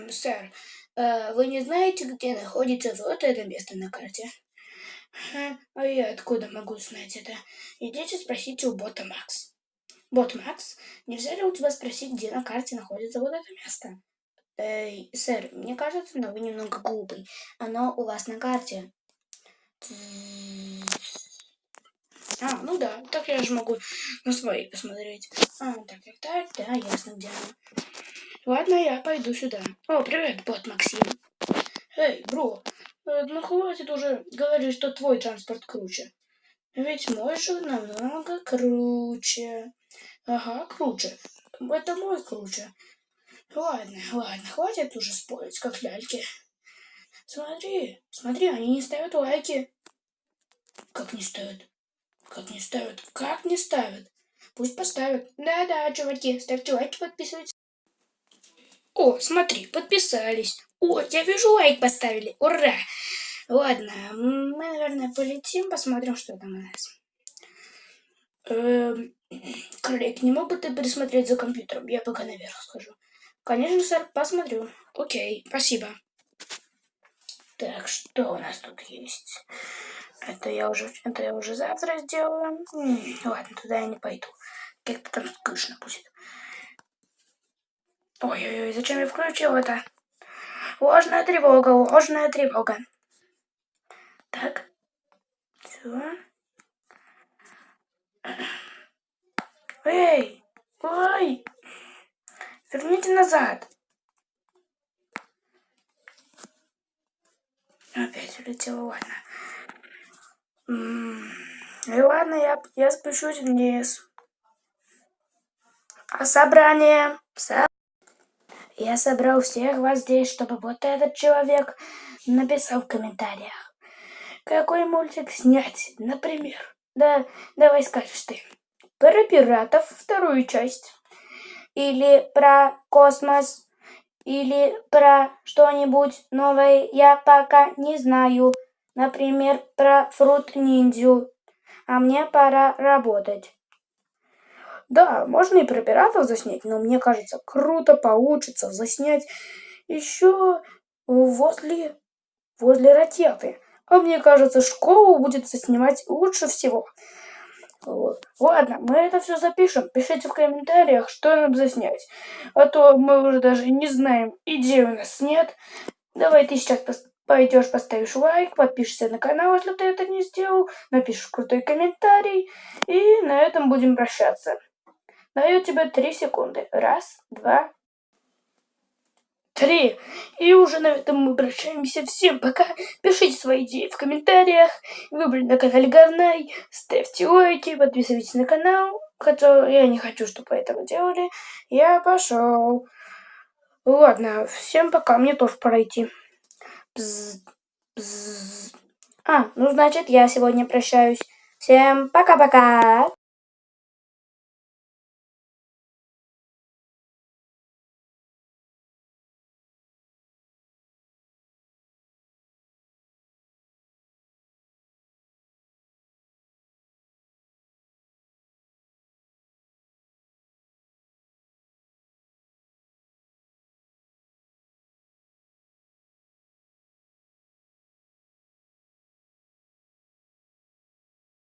Сэр, вы не знаете, где находится вот это место на карте? А я откуда могу знать это? Идите спросите у бота Макс. Бот Макс, нельзя ли у тебя спросить, где на карте находится вот это место? Сэр, мне кажется, но вы немного глупый. Оно у вас на карте. Ну да, так я же могу на своей посмотреть. Так, да, ясно, где она. Ладно, я пойду сюда. О, привет, бот Максим. Эй, бро, ну хватит уже говорить, что твой транспорт круче. Ведь мой же намного круче. Ага, круче. Это мой круче. Ладно, хватит уже спорить, как ляльки. Смотри, они не ставят лайки. Как не ставят? Как не ставят? Пусть поставят. Да, чуваки, ставьте лайки, подписывайтесь. О, смотри, подписались. О, я вижу, лайк поставили. Ура! Ладно, мы, наверное, полетим, посмотрим, что там у нас. Коллег, не мог бы ты пересмотреть за компьютером? Я пока наверх схожу. Конечно, сэр, посмотрю. Окей, спасибо. Так, что у нас тут есть? Это я уже завтра сделаю. Ладно, туда я не пойду. Как-то там скучно будет. Ой-ой-ой, зачем я включил это? Ложная тревога. Так, все. Эй, ой, верните назад. Опять улетела, ладно. Ладно, я спущусь вниз. А собрание? Я собрал всех вас здесь, чтобы вот этот человек написал в комментариях, какой мультик снять, например. Да, давай скажешь ты. Про пиратов вторую часть. Или про космос. Или про что-нибудь новое, я пока не знаю. Например, про фрут-ниндзю. А мне пора работать. Да, можно и про пиратов заснять, но мне кажется, круто получится заснять еще возле ракеты. А мне кажется, школу будет заснимать лучше всего. Ладно, мы это все запишем. Пишите в комментариях, что нам заснять. А то мы уже даже не знаем, идей у нас нет. Давай ты сейчас пойдешь, поставишь лайк, подпишешься на канал, если ты это не сделал, напишешь крутой комментарий, и на этом будем прощаться. Даю тебе 3 секунды. 1, 2, 3. И уже на этом мы прощаемся. Всем пока. Пишите свои идеи в комментариях. Вы были на канале Говнай. Ставьте лайки, подписывайтесь на канал. Хотя я не хочу, чтобы вы этого делали. Я пошел. Ладно, всем пока. Мне тоже пора идти. Ну значит, я сегодня прощаюсь. Всем пока-пока.